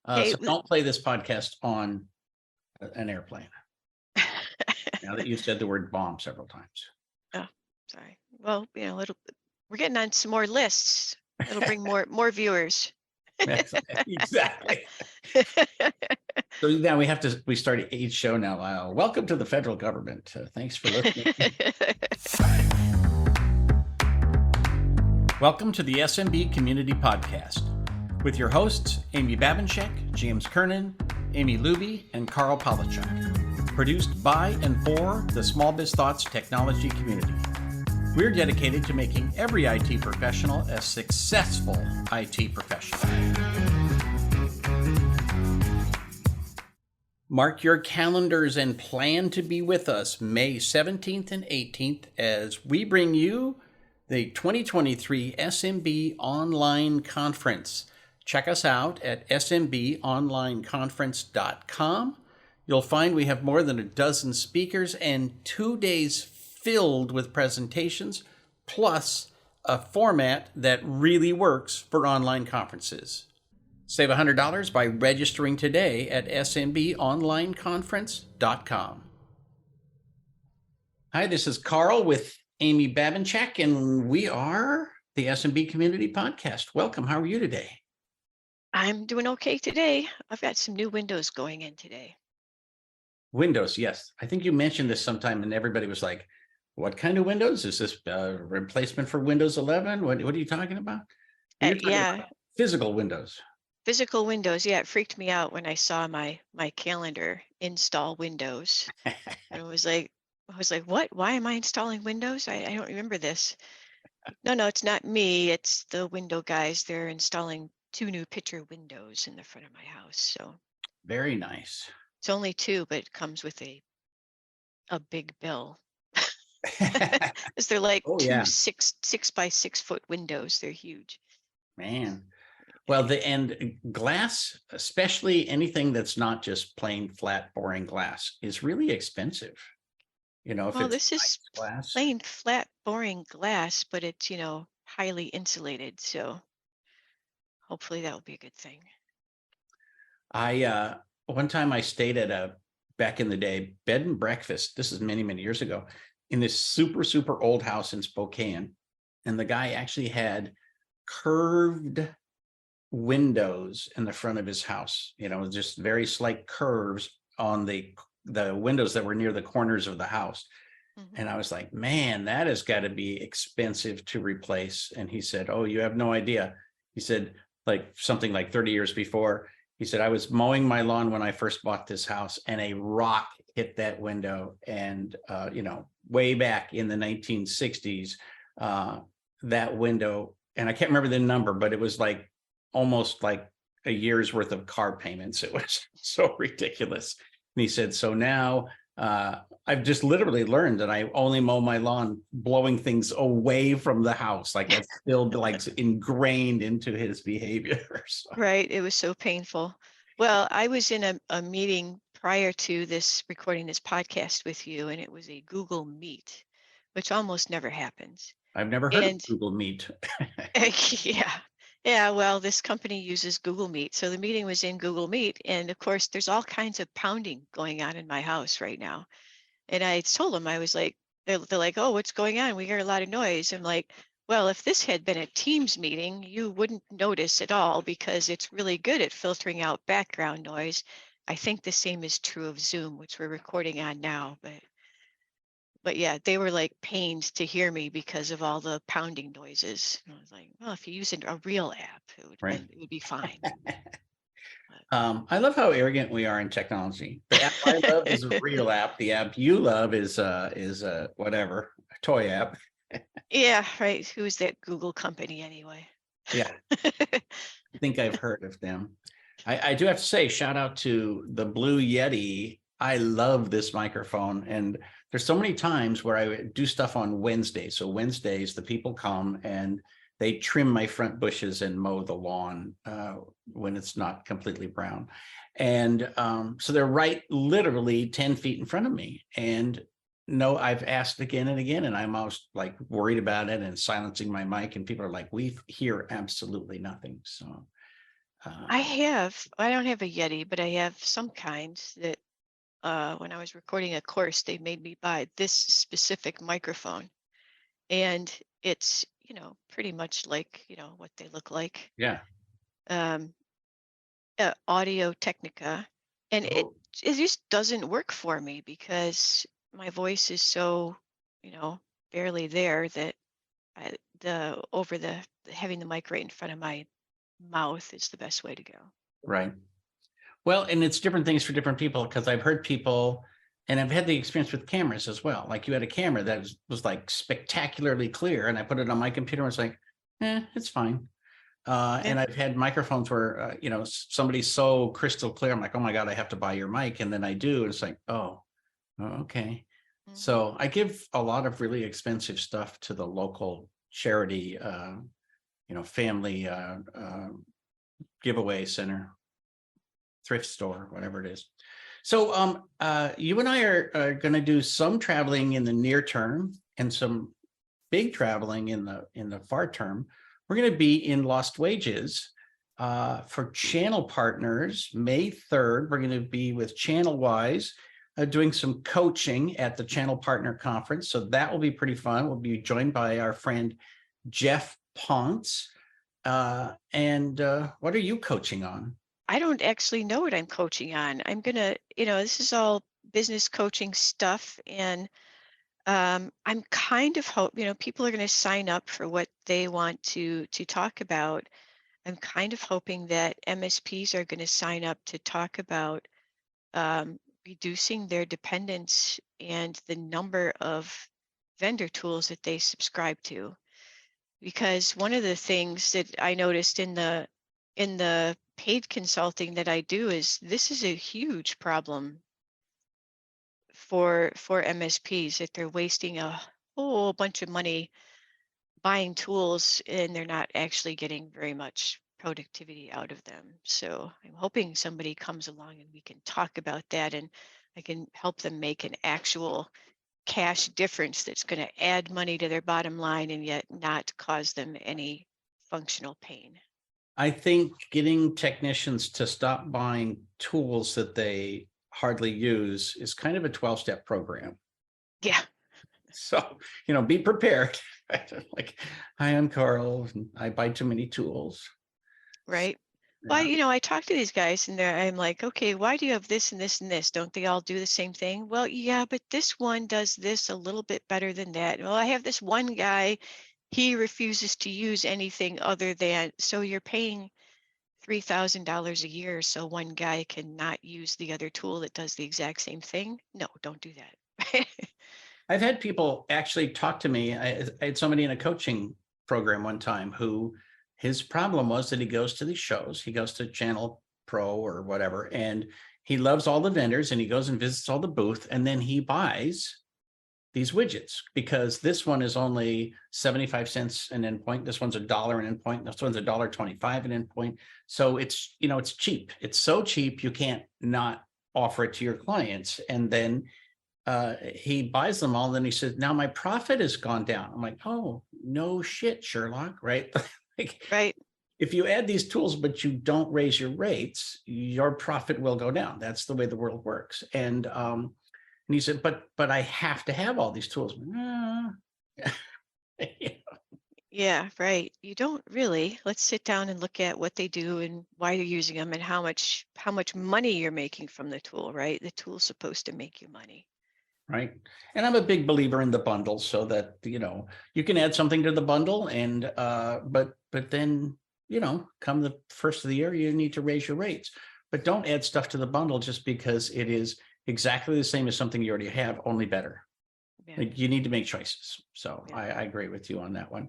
Okay. So don't play this podcast on an airplane. Now that you said the word bomb several times. Oh, sorry. Well, we're getting on some more lists. It'll bring more viewers. Exactly. So now we start each show now. Welcome to the federal government. Thanks for listening. Welcome to the SMB Community Podcast with your hosts, Amy Babinchek, James Kernan, Amy Luby, and Karl Palachuk. Produced by and for the Small Biz Thoughts technology community. We're dedicated to making every IT professional a successful IT professional. Mark your calendars and plan to be with us May 17th and 18th as we bring you the 2023 SMB Online Conference. Check us out at smbonlineconference.com. You'll find we have more than a dozen speakers and 2 days filled with presentations, plus a format that really works for online conferences. Save $100 by registering today at smbonlineconference.com. Hi, this is Karl with Amy Babinchek, and we are the SMB Community Podcast. Welcome. How are you today? I'm doing okay today. I've got some new windows going in today. Windows, yes. I think you mentioned this sometime, and everybody was like, what kind of Windows? Is this a replacement for Windows 11? What are you talking about? You're talking about physical Windows. Physical Windows. Yeah, it freaked me out when I saw my calendar install Windows. And I was like, what? Why am I installing Windows? I don't remember this. No, it's not me. It's the window guys. They're installing 2 new picture windows in the front of my house. So very nice. It's only 2, but it comes with a big bill. Because they're like two 6 by 6 foot windows. They're huge. Man. Well, and glass, especially anything that's not just plain, flat, boring glass, is really expensive. If this is glass. Plain, flat, boring glass, but it's, highly insulated. So hopefully that will be a good thing. One time I stayed at back in the day, bed and breakfast. This is many, many years ago, in this super, super old house in Spokane. And the guy actually had curved windows in the front of his house, just very slight curves on the windows that were near the corners of the house. Mm-hmm. And I was like, man, that has got to be expensive to replace. And he said, oh, you have no idea. He said, like something like 30 years before, he said, I was mowing my lawn when I first bought this house and a rock hit that window. And, way back in the 1960s, that window, and I can't remember the number, but it was like almost like a year's worth of car payments. It was so ridiculous. And he said, so now I've just literally learned that I only mow my lawn blowing things away from the house. Like that's still like ingrained into his behavior. So. Right. It was so painful. Well, I was in a meeting prior to this recording this podcast with you, and it was a Google Meet, which almost never happens. I've never heard of Google Meet. Yeah. Well, this company uses Google Meet. So the meeting was in Google Meet. And of course, there's all kinds of pounding going on in my house right now. And I told them, I was like, they're like, oh, what's going on? We hear a lot of noise. I'm like, well, if this had been a Teams meeting, you wouldn't notice at all because it's really good at filtering out background noise. I think the same is true of Zoom, which we're recording on now. But yeah, they were like pained to hear me because of all the pounding noises. And I was like, well, if you use a real app, it would be fine. I love how arrogant we are in technology. The app I love is a real app. The app you love is whatever, a toy app. Yeah, right. Who's that Google company anyway? Yeah, I think I've heard of them. I do have to say, shout out to the Blue Yeti. I love this microphone, and there's so many times where I do stuff on Wednesdays. So Wednesdays, the people come and they trim my front bushes and mow the lawn when it's not completely brown. And so they're right literally 10 feet in front of me. And no, I've asked again and again, and I'm almost like worried about it and silencing my mic. And people are like, we hear absolutely nothing. So I don't have a Yeti, but I have some kind that when I was recording a course, they made me buy this specific microphone. And it's, pretty much like, what they look like. Yeah. Um, Audio Technica. And it, Oh, it just doesn't work for me because my voice is so, you know, barely there that having the mic right in front of my mouth is the best way to go. right. Well, and it's different things for different people because I've heard people, and I've had the experience with cameras as well. Like you had a camera that was like spectacularly clear, and I put it on my computer and it's like, it's fine. Yeah. And I've had microphones where, somebody's so crystal clear. I'm like, oh my God, I have to buy your mic. And then I do. And it's like, okay. Hmm. So I give a lot of really expensive stuff to the local charity, family giveaway center, thrift store, whatever it is. So you and I are going to do some traveling in the near term and some big traveling in the far term. We're going to be in Lost Wages for channel partners. May 3rd, we're going to be with ChannelWise doing some coaching at the Channel Partner Conference. So that will be pretty fun. We'll be joined by our friend Jeff Ponts. And what are you coaching on? I don't actually know what I'm coaching on. I'm gonna, this is all business coaching stuff, and I'm kind of hope, people are going to sign up for what they want to talk about. I'm kind of hoping that MSPs are going to sign up to talk about reducing their dependence and the number of vendor tools that they subscribe to. Because one of the things that I noticed in the paid consulting that I do is this is a huge problem for MSPs, that they're wasting a whole bunch of money buying tools and they're not actually getting very much productivity out of them. So I'm hoping somebody comes along and we can talk about that, and I can help them make an actual cash difference that's going to add money to their bottom line and yet not cause them any functional pain. I think getting technicians to stop buying tools that they hardly use is kind of a 12-step program. Yeah, So, be prepared. Right? Like, hi, I'm Karl, and I buy too many tools. right. Well, Yeah, I talk to these guys and I'm like, okay, why do you have this and this and this? Don't they all do the same thing? Well, yeah, but this one does this a little bit better than that. Well, I have this one guy, he refuses to use anything other than, so you're paying $3,000 a year so one guy cannot use the other tool that does the exact same thing? No, don't do that. I've had people actually talk to me. I had somebody in a coaching program one time who his problem was that he goes to these shows, he goes to Channel Pro or whatever, and he loves all the vendors and he goes and visits all the booth, and then he buys these widgets because this one is only 75 cents an endpoint. This one's $1 an endpoint. This one's $1.25 an endpoint. So it's cheap. It's so cheap you can't not offer it to your clients. And then he buys them all. And then he says, now my profit has gone down. I'm like, oh, no shit, Sherlock, right? Like, Right. if you add these tools, but you don't raise your rates, your profit will go down. That's the way the world works. And he said, but I have to have all these tools. Yeah, right. You don't really. Let's sit down and look at what they do and why you're using them and how much money you're making from the tool, right? The tool's supposed to make you money. Right. And I'm a big believer in the bundle so that, you can add something to the bundle and, but then, come the first of the year, you need to raise your rates, but don't add stuff to the bundle just because it is exactly the same as something you already have, only better. Yeah. Like you need to make choices. So Yeah. I agree with you on that one.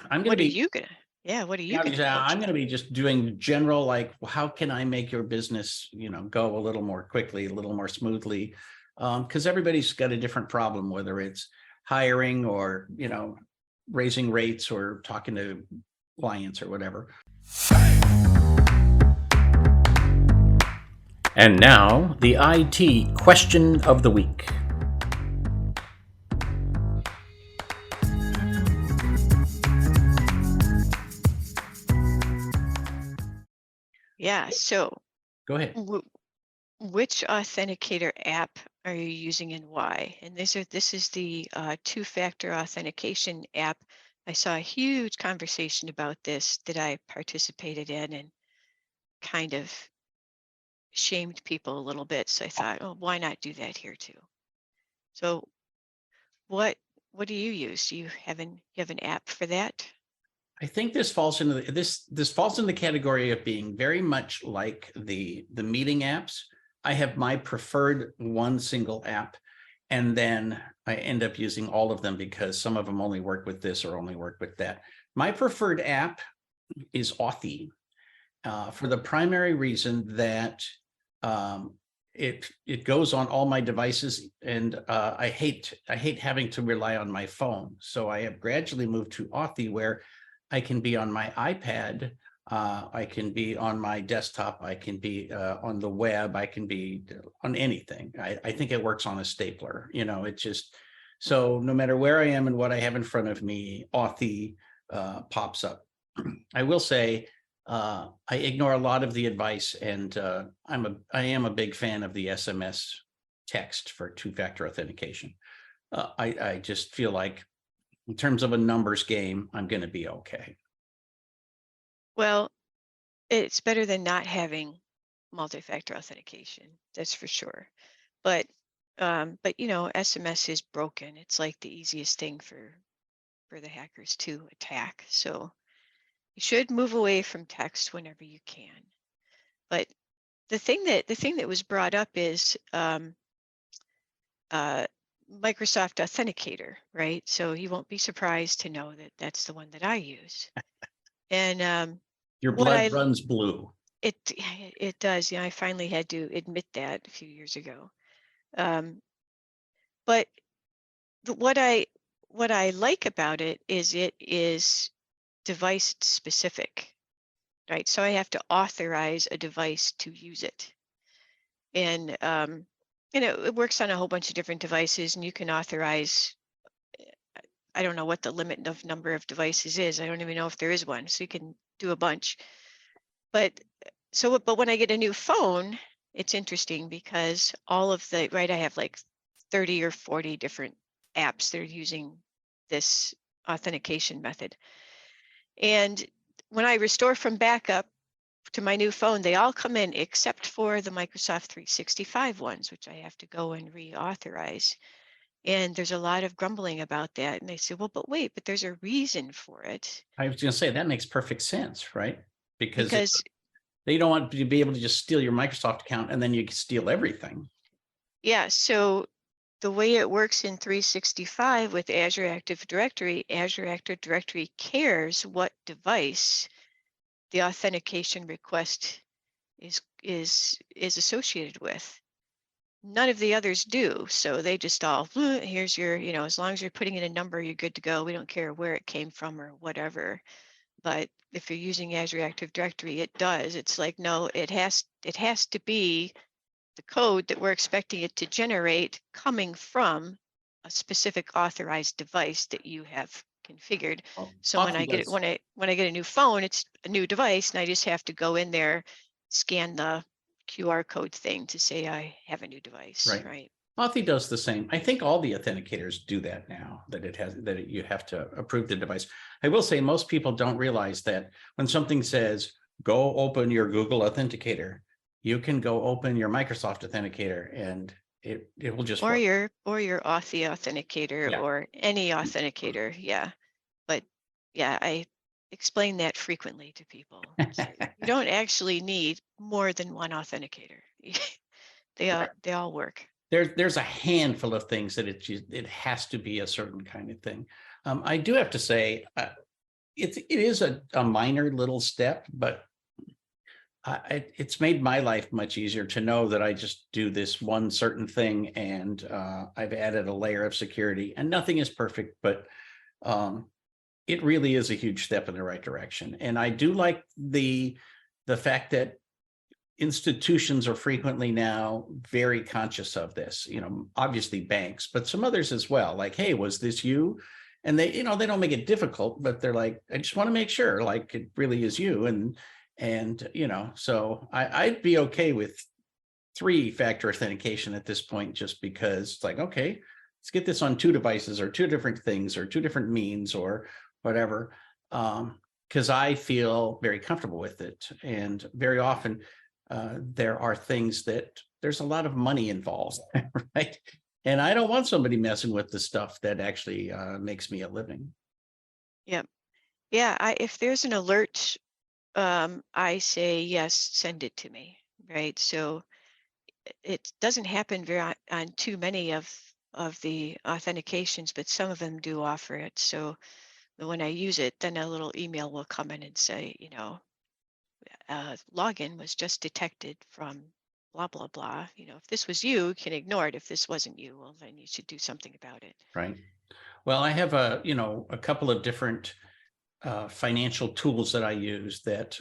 I'm going to What are be, you gonna, yeah, what are you gonna coach I'm going to on? be just doing general, like, how can I make your business, go a little more quickly, a little more smoothly? Because everybody's got a different problem, whether it's hiring or, raising rates or talking to clients or whatever. And now the IT question of the week. Yeah. So Go ahead. which authenticator app are you using and why? And this is the two-factor authentication app. I saw a huge conversation about this that I participated in and kind of shamed people a little bit. So I thought, oh, why not do that here too? So what what do you use? Do you have an app for that? I think this falls into this falls in the category of being very much like the meeting apps. I have my preferred one single app, and then I end up using all of them because some of them only work with this or only work with that. My preferred app is Authy, for the primary reason that it goes on all my devices, and I hate having to rely on my phone. So I have gradually moved to Authy, where I can be on my iPad, I can be on my desktop, I can be on the web, I can be on anything. I think it works on a stapler. It just, so no matter where I am and what I have in front of me, Authy pops up. I will say I ignore a lot of the advice, and I am a big fan of the SMS text for two-factor authentication. I just feel like in terms of a numbers game, I'm going to be okay. Well, it's better than not having multi-factor authentication. That's for sure. But SMS is broken. It's like the easiest thing for the hackers to attack. So you should move away from text whenever you can. But the thing that was brought up is uh, Microsoft Authenticator, right? So you won't be surprised to know that that's the one that I use. And Your what blood I runs blue. it it does. Yeah, I finally had to admit that a few years ago. Um, but what I like about it is device specific, right? So I have to authorize a device to use it. And it works on a whole bunch of different devices, and you can authorize, I don't know what the limit of number of devices is. I don't even know if there is one. So you can do a bunch. But when I get a new phone, it's interesting because right, I have like 30 or 40 different apps that are using this authentication method. And when I restore from backup to my new phone, they all come in except for the Microsoft 365 ones, which I have to go and reauthorize. And there's a lot of grumbling about that. And they say, well, but wait, but there's a reason for it. I was going to say that makes perfect sense, right? Because Because, they don't want to be able to just steal your Microsoft account and then you steal everything. yeah, so the way it works in 365 with Azure Active Directory cares what device the authentication request is associated with. None of the others do. So they just all, here's your, as long as you're putting in a number, you're good to go. We don't care where it came from or whatever. But if you're using Azure Active Directory, it does. It's like, no, it has to be the code that we're expecting it to generate coming from a specific authorized device that you have configured. Well, So when Authy I get it, does. when I get a new phone, it's a new device, and I just have to go in there, scan the QR code thing to say I have a new device, Right. right? Authy does the same. I think all the authenticators do that now, you have to approve the device. I will say most people don't realize that when something says, go open your Google Authenticator, you can go open your Microsoft Authenticator and it will just Or work. your Authy authenticator Yeah. or any authenticator, yeah. But yeah, I explain that frequently to people. So you don't actually need more than one authenticator. They all work. There's a handful of things that it has to be a certain kind of thing. I do have to say, it is a minor little step, but it's made my life much easier to know that I just do this one certain thing, and I've added a layer of security, and nothing is perfect, but it really is a huge step in the right direction. And I do like the fact that institutions are frequently now very conscious of this, obviously banks, but some others as well. Like, hey, was this you? And they don't make it difficult, but they're like, I just want to make sure, like, it really is you. And And, so I'd be okay with 3-factor authentication at this point, just because it's like, okay, let's get this on 2 devices or 2 different things or 2 different means or whatever. Because I feel very comfortable with it. And very often there are things that there's a lot of money involved, right? And I don't want somebody messing with the stuff that actually makes me a living. Yep. Yeah. If there's an alert, I say, yes, send it to me. Right. So it doesn't happen on too many of the authentications, but some of them do offer it. So when I use it, then a little email will come in and say, login was just detected from blah blah blah. If this was you, you can ignore it. If this wasn't you, well, then you should do something about it. Right. Well, I have a couple of different financial tools that I use that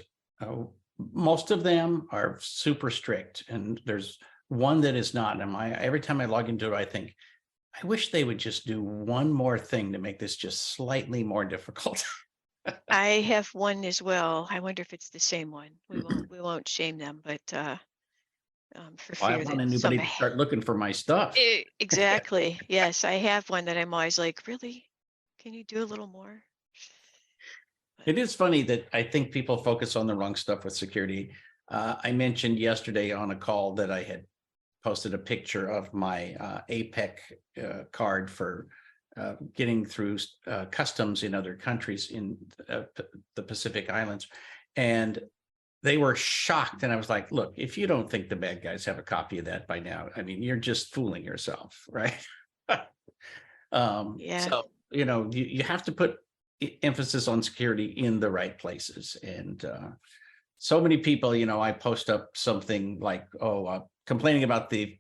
most of them are super strict, and there's one that is not. And every time I log into it, I think, I wish they would just do one more thing to make this just slightly more difficult. I have one as well. I wonder if it's the same one. We won't shame them, but for I fear don't want that some anybody to start looking for my stuff. exactly. Yes, I have one that I'm always like, really? Can you do a little more? But It is funny that I think people focus on the wrong stuff with security. I mentioned yesterday on a call that I had posted a picture of my APEC card for getting through customs in other countries in the Pacific Islands. And they were shocked. And I was like, look, if you don't think the bad guys have a copy of that by now, I mean, you're just fooling yourself, right? yeah, So, you have to put emphasis on security in the right places. And so many people, I post up something like, complaining about the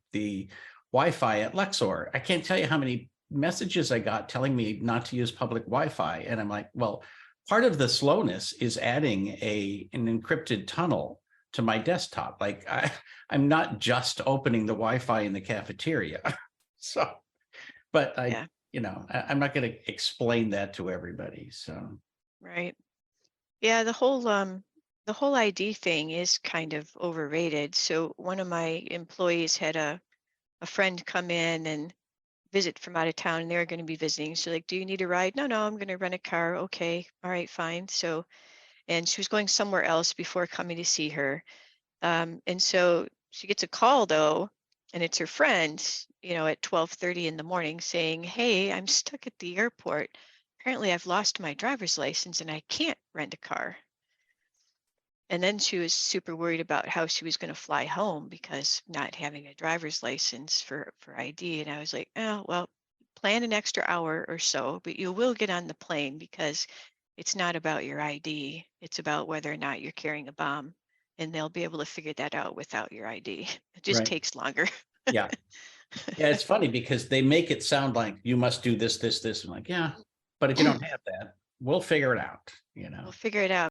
Wi-Fi at Lexor. I can't tell you how many messages I got telling me not to use public Wi-Fi. And I'm like, well, part of the slowness is adding an encrypted tunnel to my desktop. Like I'm not just opening the Wi-Fi in the cafeteria. So, but yeah, I'm not going to explain that to everybody. So, right. Yeah, the whole ID thing is kind of overrated. So one of my employees had a friend come in and visit from out of town, and they were going to be visiting. So like, do you need a ride? No, I'm going to rent a car. Okay, all right, fine. So, and she was going somewhere else before coming to see her. And so she gets a call though, and it's her friend, at 12:30 in the morning saying, "Hey, I'm stuck at the airport. Apparently I've lost my driver's license and I can't rent a car." And then she was super worried about how she was going to fly home because not having a driver's license for ID. And I was like, oh, well, plan an extra hour or so, but you will get on the plane because it's not about your ID. It's about whether or not you're carrying a bomb. And they'll be able to figure that out without your ID. It just right. takes longer. Yeah. Yeah. It's funny because they make it sound like you must do this, this, this. I'm like, yeah, but if you don't have that, we'll figure it out. We'll figure it out.